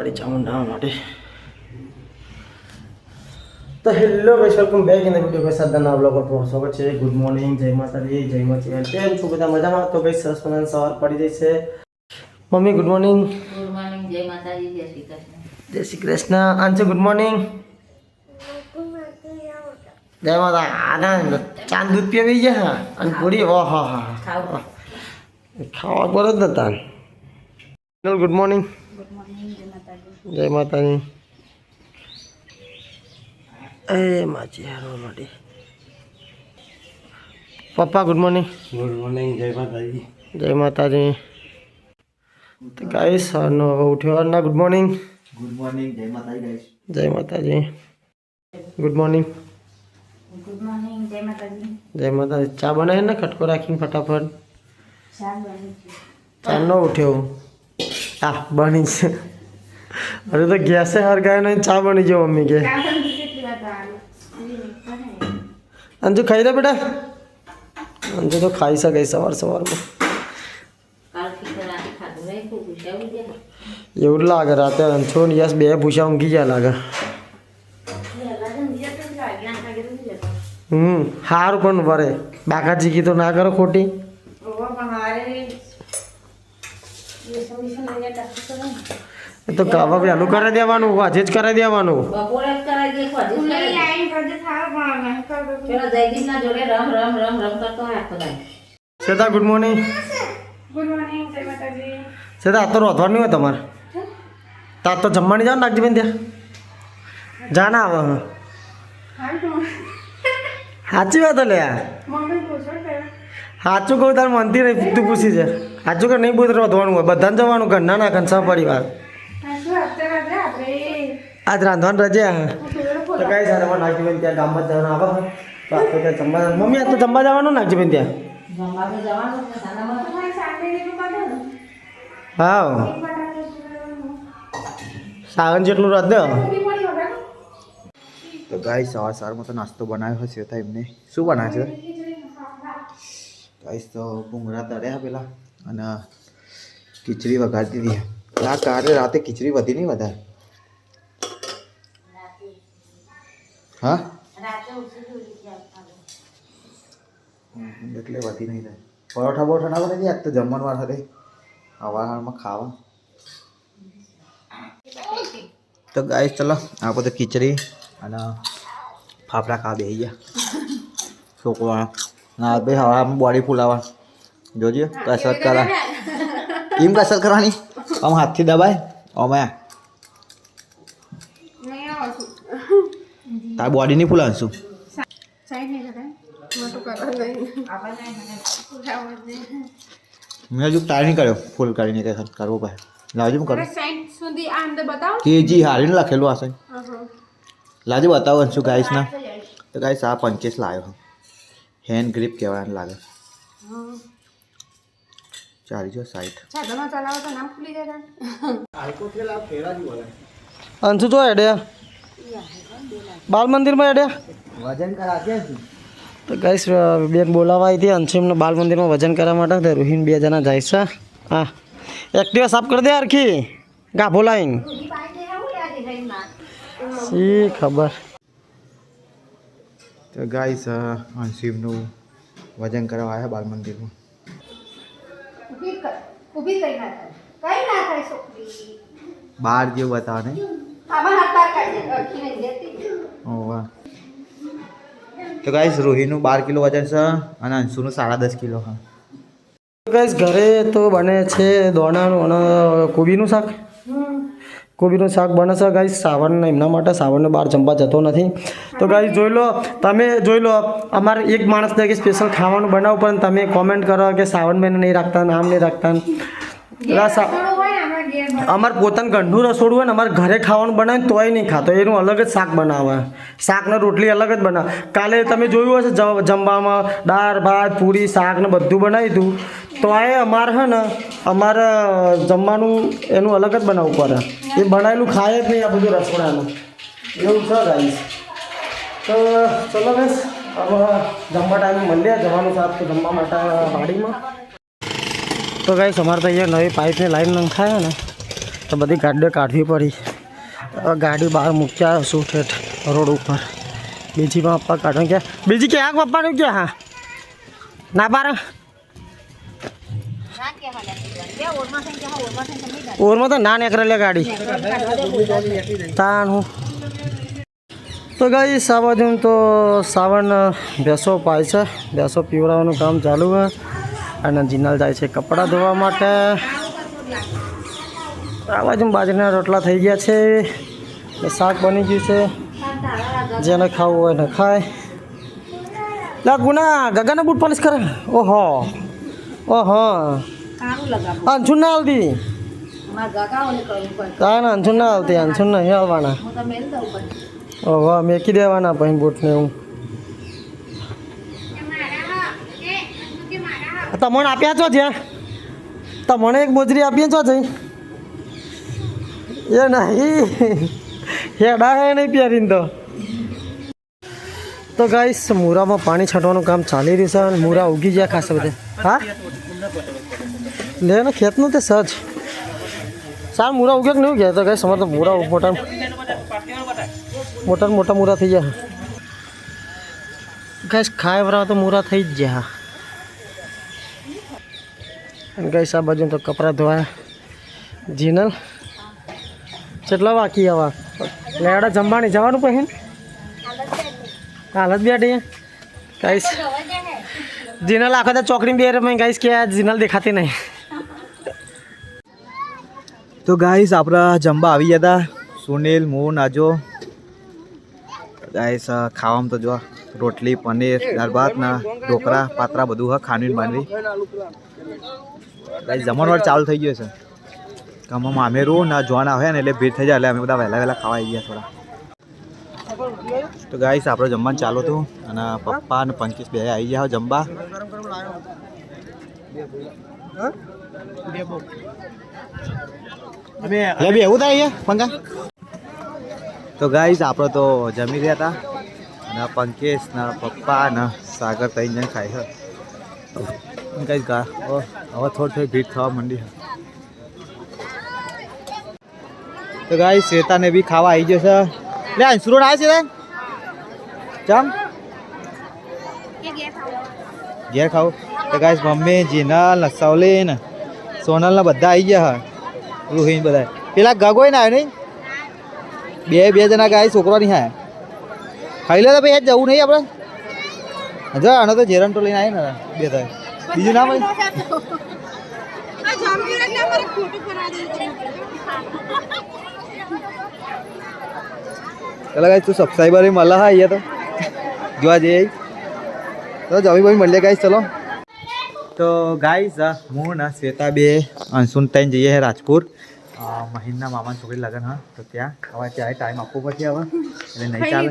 કાળી ચામુંડા માટે તો hello guys welcome back in the video guys આજના બ્લોગ પર તમારું સ્વાગત છે. ગુડ મોર્નિંગ, જય માતાજી, જય માતાજી. કેમ છો બધા મજામાં? તો ગાઈસ સરસ મજાની સવાર પડી ગઈ છે. Mummy good morning. Good morning, જય માતાજી, જય શ્રી કૃષ્ણ. જય શ્રી કૃષ્ણ. આંચુ ગુડ મોર્નિંગ. જય માતા. આનંદ ચાંદ દૂધ પીવી ગયા અને પૂરી ઓહો હા ખાવા પર જ નતા. Good morning. ગુડ મોર્નિંગ, જય માતાજી. જય માતાજી. એ માજી હારો માડી. પપ્પા ગુડ મોર્નિંગ. ગુડ મોર્નિંગ, જય માતાજી. જય માતાજી. તો ગાઈસ સવારનો હવે ઉઠ્યો ના ગુડ મોર્નિંગ. ગુડ મોર્નિંગ, જય માતાજી ગાઈસ. જય માતાજી. Good morning. ગુડ મોર્નિંગ, જય માતાજી. જય માતાજી. ચા બનાવી ને ખટકો રાખીને ફટાફટ. ચા બની છે. ચા નો ઉઠ્યો. હા બની છે. અરે તો ગેસે હરગાય નહીં ચા બની ગયો મમ્મી કે. અંજુ ખાઈ લે બેટા. અંજુ તો ખાઈ શકે સવાર સવારમાં. કાલથી તો રાતે ખાધું નહીં, ખૂબ ઉઠાવી દે. એવું જ લાગે રાતે અંશો ને યસ બે ભૂસા ઊંઘી ગયા લાગે. સારું પણ ભરે બાકાજી કી તો ના કરો ખોટી. એ તો હવે વહેલું કરી દેવાનું, આજે જ કરી દેવાનું. બપોરે જ કરાવી દે, ખોજી જ કરાવી દે. પેલા જયદીપના જોડે રમ કરતો હોય આખો દાડો. Shweta good morning. Good morning, જય માતાજી. શ્વેતા આ તો રોધવાનું નહીં હોય તમારે. તાર તો જમવાની જાવ નાખજી બેન ત્યાં જા ના આવે. સાચી વાત લે. મમ્મી પૂછો કે સાચું કહું તાર મનથી નહીં તું પૂછી છે. સાચું કે નહીં પૂછ રોધવાનું હોય બધાને જવાનું ઘરના ના ઘનસા પરિવાર. શું અત્યારે આપણે આજ રાંધવાનું રજે તો કઈ સારા માં નાખી બેન ત્યાં ગામમાં જવાનું આવે તો આપણે ત્યાં જમવા મમ્મી આ તો જમવા જવાનું નાખજી બેન ત્યાં. જમવા તો જવાનું જ ને, સાનામાં તો તમારી સાથે એટલું કાઢો ને હા સાવન જેટલું રદ દે. પૂરી પડી વગર તો ગાઈસ સવારમાં તો નાસ્તો બનાવ્યો હશે તો એમને શું બનાવે છે ગાઈસ? તો ભૂંગળા તળ્યા પેલા અને ખીચડી વઘારતી હતી. આ કાલે રાતે ખીચડી વધી નહીં વધારે. હા રાતે ઓછી જોડી જાય. એટલે વધી નહીં થાય. પરોઠા બોઠા ના બને આજ તો જમવાનું વાર હતી હવારમાં ખાવા. તો ગાઈસ ચલો આ બધું ખીચડી અને ફાફડા ખા બેસી ગયા છોકરા ના ભાઈ હવામાં બોડી ફૂલાવા જોજે કસરત કરા એમ કસરત કરવાની આમ હાથથી દબાય અમે નહીં આવતું તાર બોડી નહીં ફૂલાવે શું સાઈડ નહીં કરે મોટું કરવા નહીં મેં હજુ ટ્રાય નહીં કર્યો ફૂલ કરીને કસરત કરવો પડે લાવજો હું કરું સાઈડ સુધી આ અંદર બતાવો કેજી હારીને લખેલું હશે લાજે બતાવો શું ગાઈસ ના. તો ગાઈસ આ 25 લાવ્યો હેન્ડ ગ્રીપ કહેવાય લાગે. ચાલી જો સાઈડ સાધનમાં ચલાવો તો નામ ખુલી જાય અંશુ જો એડ્યા બાલ મંદિરમાં એડ્યા વજન કરા કે તો ગાઈસ બેન બોલાવા આવી હતી અંશુ એમને બાલ મંદિરમાં વજન કરવા માટે તો રોહિન બે જણા જાય છે. હા એક્ટિવા સાફ કરી દે આરખી ગાભો લાઈન શી ખબર. તો ગાઈસ અંશીમનું વજન કરવા આવ્યા બાલ મંદિરમાં. ઊભી કઈ ના થાય કઈ ના થાય છોકરી બાર જેવું બતાવે ને. આમાં હાથ પાર કાઢી દે અડકી નહીં દેતી ઓ વાહ. તો ગાઈસ રોહિનું 12 કિલો વજન છે અને અંશુનું 10.5 કિલો. હા ગાઈસ ઘરે તો બને છે દોણાનું અને કોબીનું શાક. કોબીનું શાક બને છે ગાઈસ. સાવન એમના માટે સાવનને બહાર જમવા જતો નથી. તો ગાઈસ જોઈ લો તમે જોઈ લો અમારે એક માણસને કે સ્પેશિયલ ખાવાનું બનાવું પણ તમે કોમેન્ટ કરો કે સાવન મહિને નહીં રાખતા આમ નહીં રાખતા. અમારે પોતાનું ઘરનું રસોડું હોય ને અમારે ઘરે ખાવાનું બનાવે તોય નહીં ખાતો એનું અલગ જ શાક બનાવે. શાકને રોટલી અલગ જ બનાવે. કાલે તમે જોયું હશે જમવામાં દાળ ભાત પૂરી શાક ને બધું બનાવ્યું હતું તો એ અમારે હે ને અમારે જમવાનું એનું અલગ જ બનાવવું પડે. એ બનાવેલું ખાય જ નહીં આ બધું રસોડાનું એવું છે ગાઈસ. તો ચલો બસ હવે જમવા ટાઈમે મળીએ. જવાનું સાથ તો જમવા માટે વાડીમાં. તો ગાઈસ અમારે તો અહીંયા નવી પાઇપની લાઈન નંખાયા ને તો બધી ગાડીઓ કાઢવી પડી. હવે ગાડી બહાર મૂક્યા શું ઠેઠ રોડ ઉપર. બીજી માં પપ્પા કાઢો ક્યાં બીજી ક્યાં પપ્પાનું ક્યાં હા ના બાર ઓરમાં તો ના નીકળે લે ગાડી તાણ હું તો ગઈ સાવન તો સાવન ભેંસો પાય છે. ભેંસો પીવડાવવાનું કામ ચાલુ છે અને જીનલ જાય છે કપડાં ધોવા માટે. આ બાજુ બાજરીના રોટલા થઈ ગયા છે. શાક બની ગયું છે. જેને ખાવું હોય ને ખાય. લા ગુના ગગાના બૂટ પોલિશ કરે. ઓહો ઓહો અંશુન ના આવતી તા ને અંશુન ના આવતી. અંશુન નહીં આવવાના. ઓહો મેકી દેવાના પછી બૂટને હું તમને આપ્યા છો છે. તમને એક મોજરી આપીએ છો જઈ એ નહીં હેડા હે નહીં પહેરીને તો ગાઈસ મૂરામાં પાણી છાંટવાનું કામ ચાલી રહ્યું છે અને મૂરા ઉગી ગયા ખાસ બધે. હા લે ને ખેતનું તે સજ સાર મૂરા ઉગ્યા કે નહીં ઉગ્યા તો ગાઈસ અમારે તો મૂરા મોટા મૂરા થઈ ગયા. ગાઈસ ખાય વરા તો મૂરા થઈ જ ગયા. અને ગાઈસ આ બાજુ તો કપડાં ધોવાયા. જીનલ કેટલા વાકી આવા લેડા જમવાની જવાનું પછી હાલત બેઠી ગાઈસ. જીનલ આખો તો ચોકડી બે રમે ગાઈસ કે જીનલ દેખાતી નહીં. તો ગાઈસ આપણા જમવા આવી ગયા હતા. સુનિલ હું નાજો ગાઈસ ખાવામાં તો જો રોટલી પનીર દાળ ભાત ના ઢોકળા પાત્રા બધું હા ખાંડવી બાંધવી. ગાઈસ જમણવાર ચાલુ થઈ ગયો છે. આમાં મામેરું ના જોવાના હોય ને એટલે ભીડ થઈ જાય એટલે અમે બધા વહેલા ખાવા આવી ગયા થોડા. તો ગાઈસ આપણે જમવાનું ચાલુ હતું અને પપ્પા અને પંકીશ બે આવી ગયા જમવા. બે એવું થાય પંકા. તો ગાઈસ આપણે તો જમી રહ્યા હતા અને પંકેશ ના પપ્પા ને સાગર 3 જણ ખાય છે. ગાઈસ હવે થોડી ભીડ થવા માંડી છે. તો ગાઈસ શ્વેતાને બી ખાવા આવી ગયો છે. લે અંશુરો આવે છે ચમ ઘેર ખાવું. તો ગાઈસ મમ્મી જીનલ નસાવલી ને સોનલ ને બધા આવી ગયા હા. રૂહીન બધા પેલા ગગોય ના આવ્યો નહીં. બે જણા ગાય છોકરો નહીં હા ખાઈ લે તો ભાઈ જવું નહીં આપણે. જો આનો તો જેરન તો લઈને આવી ને બે થાય બીજું ના ભાઈ. ચલો ગાઈસ તું સબસ્ક્રાઈબર મળે હા અહીંયા તો જોવા જઈએ તો જમી ભાઈ મળીએ ગાઈસ. ચલો તો ગાઈસ હું ના શ્વેતા બે અંશુન તઈને જઈએ રાજપુર મહિના મામાની છોકરી લગન હા. તો ત્યાં હવે ત્યાં ટાઈમ આપવો પડશે હવે એટલે નહીં ચાલે.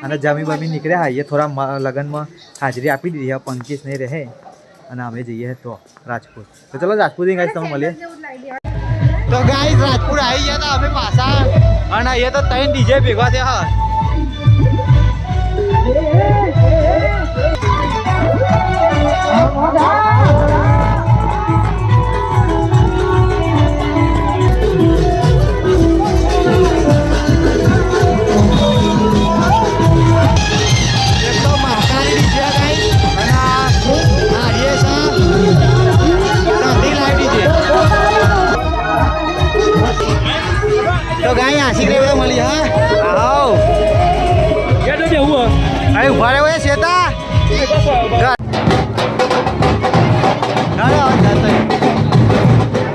અને જમી બમી નીકળ્યા હા એ થોડા લગનમાં હાજરી આપી દીધી હવે પંકીશ નહીં રહે અને અમે જઈએ તો રાજપુર. તો ચલો રાજપુર જઈને ગાઈસ તમે મળીએ. તો ગાઈસ રાજપુર આવી ગયા હતા અમે પાછા અને એ તો 3 ડીજે ભેગા થયા હા. તો ગાય આશી રે મળી હા આવ કેડો બે હું આય ઉભા રે ઓય શેતા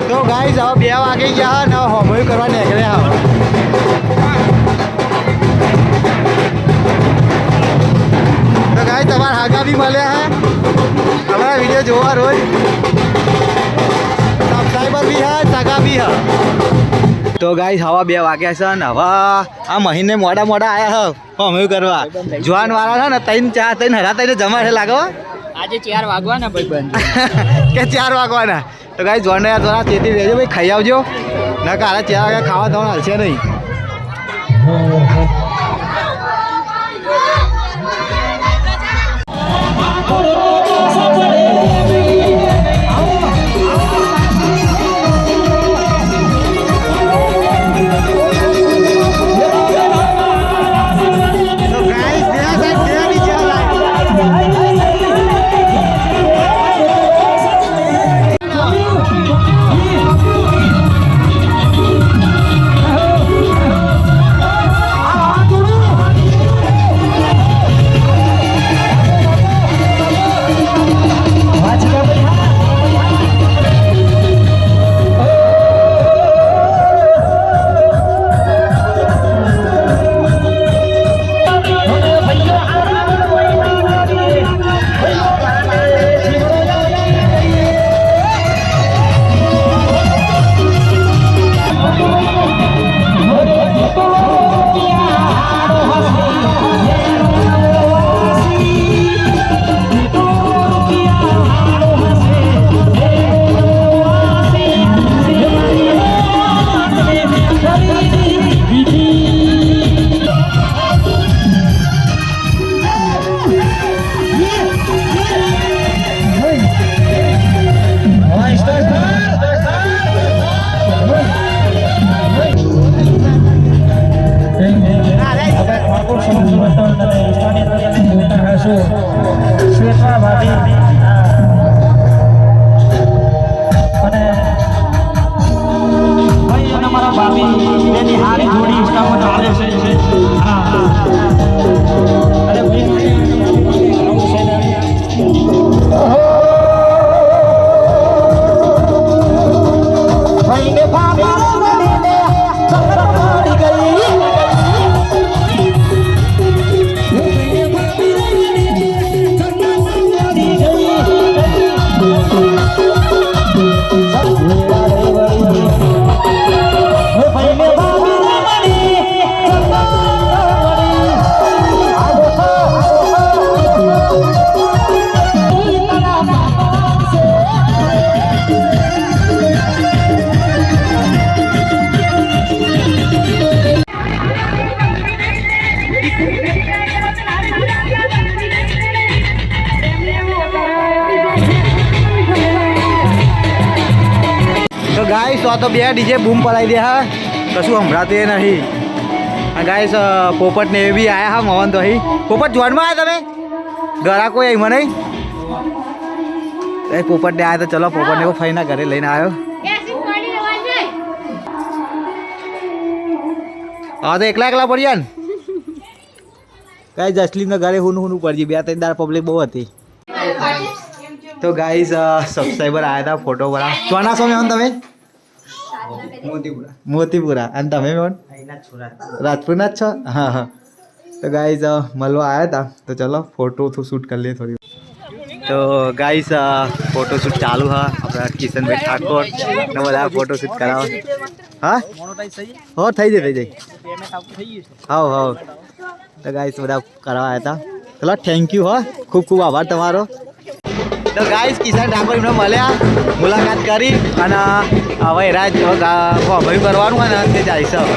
તો ગાઈસ હવે 2 વાગે ગયા ને હોમવર્ક કરવા નીકળ્યા. તો ગાઈસ તમારા હાગા બી મળ્યા હે અમારા વિડીયો જોવા રોજ સબસ્ક્રાઈબર બી હે સગા બી હે. તો ગાઈસ હવા 2 વાગ્યા છે ને હવે આ મહિને મોડા આયા હે અમે કરવા જવાન વાળા છે ને 3 હરા તઈને જમા છે લાગો. આજે 4 વાગવાના ભાઈ બંધ કે 4 વાગવાના. તો ગાઈસ જોને થોડા ચેતી રહેજો ભાઈ ખાઈ આવજો ના કાલે 4 વાગ્યા ખાવા દવાનું હાલશે નહીં. ગાઈસ તો બે ડીજે બૂમ પડાવી દે હા કશું સંભળાતું એ નહીં. અને ગાઈસ પોપટ ને એ બી આયા હા મોહન તો અહીં પોપટ જોડમાં આવ્યા તમે ઘરા કોઈ અહીં મને એ પોપટ ને આવ્યા તો ચલો પોપટ ને ફઈના ઘરે લઈને આવ્યો. હા તો એકલા પડ્યા ને ગાઈસ જસલીન ઘરે હું પડજી 2-3 દાર પબ્લિક બહુ હતી. તો ગાઈસ સબસ્ક્રાઈબર આવ્યા હતા ફોટો બના ચોના છો મેં તમે મોતીપુરા અને તમે મેં રાજપુરના જ છો હા હા. તો ગાઈસ મળવા આવ્યા હતા તો ચલો ફોટો શૂટ કરી લઈએ થોડી. તો ગાઈસ ફોટોશૂટ ચાલુ હા આપણા કિશનભાઈ ઠાકોર ને બધા ફોટોશૂટ કરાવો હા હો થઈ જાય હાવ હાવ. તો ગાઈસ બધા કરવા આવ્યા હતા ચલો થેન્ક યુ હો ખૂબ ખૂબ આભાર તમારો. તો ગાઈસ કિશન ઠાકોર એમને મળ્યા મુલાકાત કરી અને હવે રાજ ભાઈ કરવાનું હોય ને તે જાય છે હવે.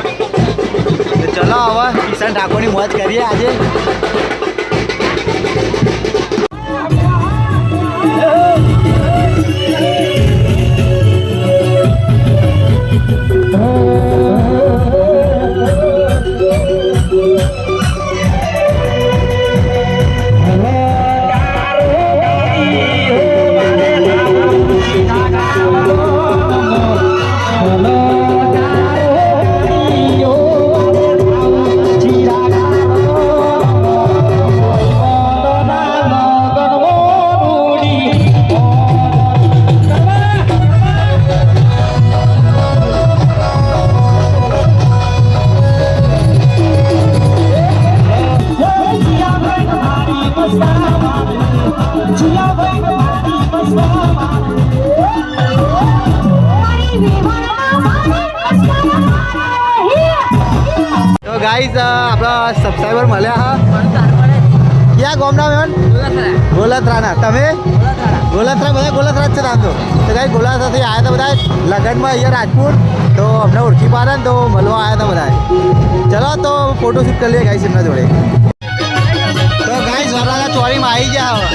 તો ચલો હવે કિશન ઠાકોરની મોજ કરીએ આજે. તો ગાઈસ આપણા સબસ્ક્રાઈબર મળ્યા હા ક્યાં ગામના મેન ગોલાથરાના તમે ગોલાથરા બધા ગોલાથરા જ છે નામ તો ગાઈસ ગોલાથરાથી આવ્યા હતા બધા લગનમાં અહીંયા રાજપુર તો અમને ઓળખી પાડે ને તો મળવા આવ્યા હતા બધા. ચલો તો ફોટોશૂટ કરી લઈએ ગાઈસ એમના જોડે. તો ગાઈસ વરાલા ચોરીમાં આવી ગયા હવે.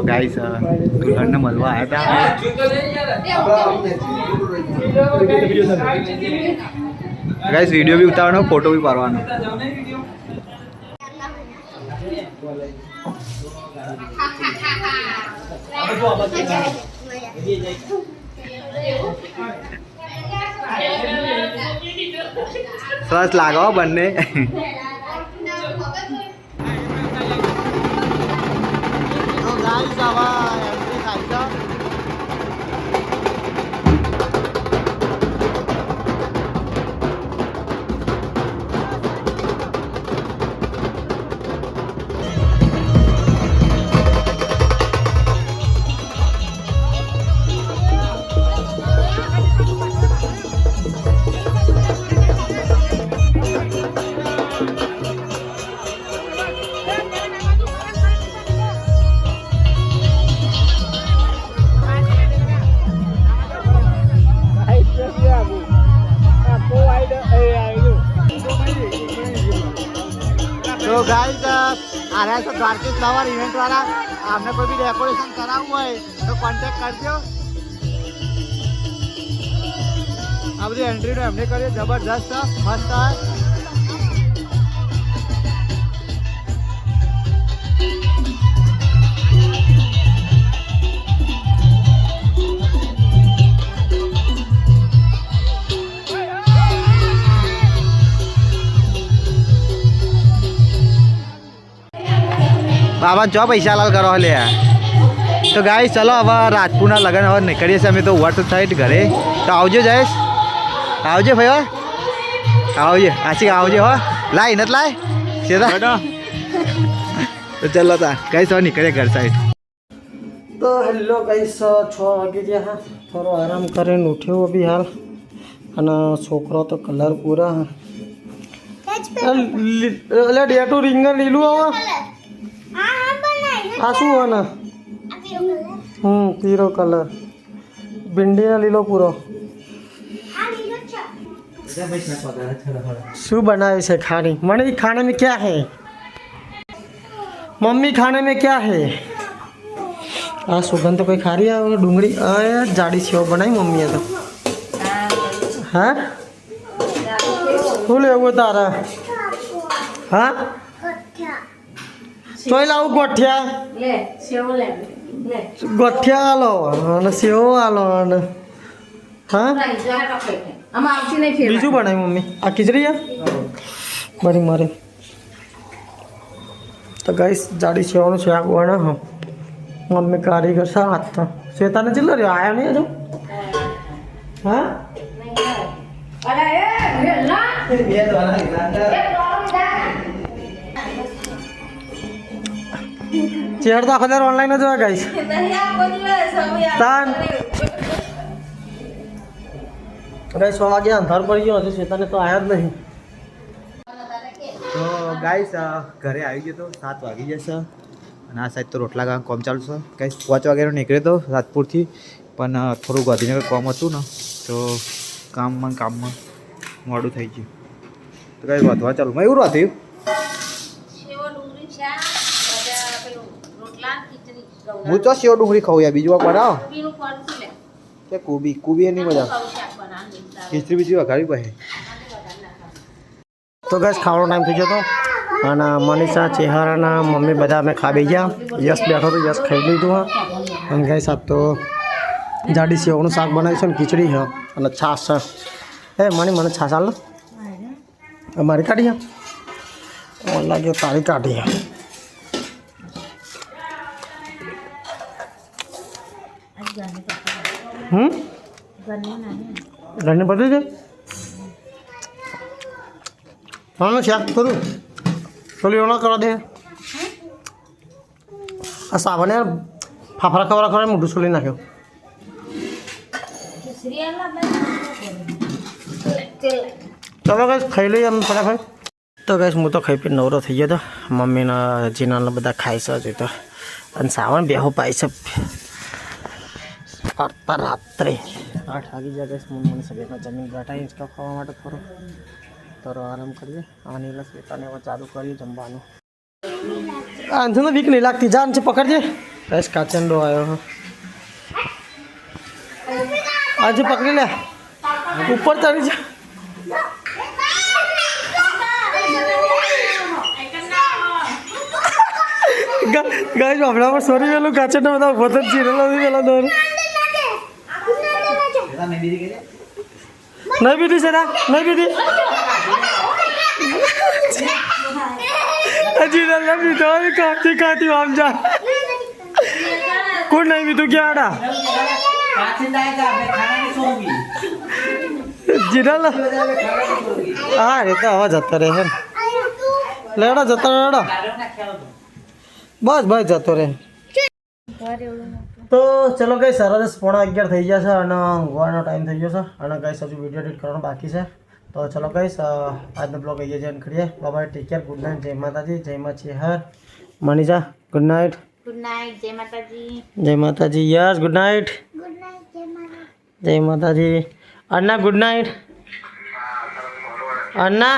ગાઈસ દુલ્હનને મળવા આવ્યા હતા ગાઈસ વિડીયો બી ઉતારવાનો ફોટો બી પાડવાનો. સરસ લાગો બંને. ગાઈસ આવા એન્ટ્રી થાય છે. तो गाइस आ रहा है तो द्वारकेश फ्लावर इवेंट वाला आपने कोई भी डेकोरेशन करावવું હોય તો કોન્ટેક્ટ કરજો. આ બધી એન્ટ્રીનો એમને કરીએ જબરદસ્ત મસ્ત. બાબા જો પૈસા લાલ કરો લે. તો ગાઈસ ચલો હવે રાજપુરના લગન હવે નીકળીએ છીએ અમે તો વર્ત સાઈડ ઘરે. તો આવજો જયેશ આવજે ભાઈ આવજે આશિક આવજે હો લાય નથી લાય સીધા. તો ચલો તા ગાઈસ હવે નીકળીએ ઘર સાઈડ. તો હેલો ગાઈસ 6 વાગી ગયા હા થોડો આરામ કરીને ઉઠ્યો અભી હાલ અને છોકરો તો કલર પૂરા એટલે ડેટું રીંગણ લીલું આવે આ શું હોય ને પીળો કલર ભીંડીનો લીલો પૂરો શું બનાવે છે ખાने મને खाने में क्या है मम्मी खाने में क्या है આ સુગંધ તો કોઈ ખારી આવે ડુંગળી જાડી સેવ બનાવી મમ્મીએ તો હા શું લેવું તારા હા તોય લાવું ગોઠિયા લે સેવ લે લે ગોઠિયા આલો અને સેવ આલો અને હા નહીં જરા ટકે આમાં આવતી નહીં ફેર બીજું બનાવ્યું મમ્મી આ ખીચડી બરી મારે તો ગાઈસ જાડી સેવાનું શાક બને હા મમ્મી કારીગર છે હાથ તો શ્વેતાને ચિલ્લો રહ્યો આયા નહીં હજુ હા અરે એ ના ચેર તો આખો ઓનલાઈન જ હોય ગાઈસ તાન ગાઈસ 6 વાગે અંધાર પડી ગયો હજુ શ્વેતાને તો આયા જ નહીં તો ગાઈસ ઘરે આવી ગયો તો 7 વાગી જશે અને આ સાઈડ તો રોટલા કામ કોમ ચાલુ છે ગાઈસ 5 વાગ્યાનો નીકળ્યો તો રાજપુરથી પણ થોડું ગાંધીનગર કામ હતું ને તો કામમાં મોડું થઈ ગયું તો ગાઈસ વધવા ચાલુ મેં એવું રાત્યું સેવ ડુંગળી શાક પેલું રોટલા ખીચડી હું તો સેવ ડુંગળી ખાઉં યાર બીજું બનાવો કોબીનું ફળથી લે કે કોબી એની મજા શાક બનાવવાનું ખીચડી બીજી વઘારી પછી તો ગાઈસ ખાવાનો ટાઈમ થઈ ગયો તો અને મનીષા ચેહારાના મમ્મી બધા અમે ખાઈ ગયા યશ બેઠો તો યશ ખાઈ લીધું હા અને ગાઈસ આપ તો જાડી સેવનું શાક બનાવ્યું છે ને ખીચડી હા અને છાશ છે મને છાશ હાલ મારી કાઢી હા મને લાગે તારી કાઢી હા ઘરની બધી છે હા શાક કરું ચોલી ઓલા કરવા દે આ સાબને ફાફડા ખવડા મોઢું છોલી નાખ્યો ચલો ગાઈસ ખાઈ લઈએ અમે ફટાફટ તો ગાઈસ હું તો ખાઈ પી નવરો થઈ ગયો તો મમ્મીના જીનાના બધા ખાઈ છે હજુ તો અને સાવણ બેહો પાય છે રાત્રે 8 વાગી જાય ગાઈસ મને સભ્યમાં જમીન બેઠા ઇંચકા ખાવા માટે થોડો થોડો આરામ કરીએ આની એટલે શ્વેતાને હવે ચાલુ કરીએ જમવાનું આંધો તો વીક નહીં લાગતી જાન છે પકડજે ગાઈસ કાચંડો આવ્યો આજે પકડી લે ઉપર ચડી જા ગાઈસ હમણાં સોરી પેલું કાચંડો બધા વતન ચીરેલો પેલા દોર નહીં બીધી છે નહીં બીધી હજી ના બીધો ખાતી આમ જા કોણ નહીં બીધું ક્યાં જીરા હા એ તો હવે જતો રહે છે લેડો જતો રેડો બસ જતો રહે તો ચલો કઈ સરસ 11:15 થઈ ગયા છે અને ઊંઘવાનો ટાઈમ થઈ ગયો છે અને કઈ હજુ વિડીયો એડિટ કરવાનો બાકી છે તો ચલો કઈ આજનો બ્લોગ અહીંયા જોઈન કરીએ bye take care good night જય માતાજી જય મા ચેહર મનીષા ગુડ નાઇટ જય માતાજી જય માતાજી યસ ગુડ નાઇટ જય માતાજી Anna good night Anna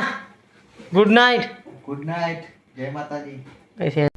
good night જય માતાજી કઈ છે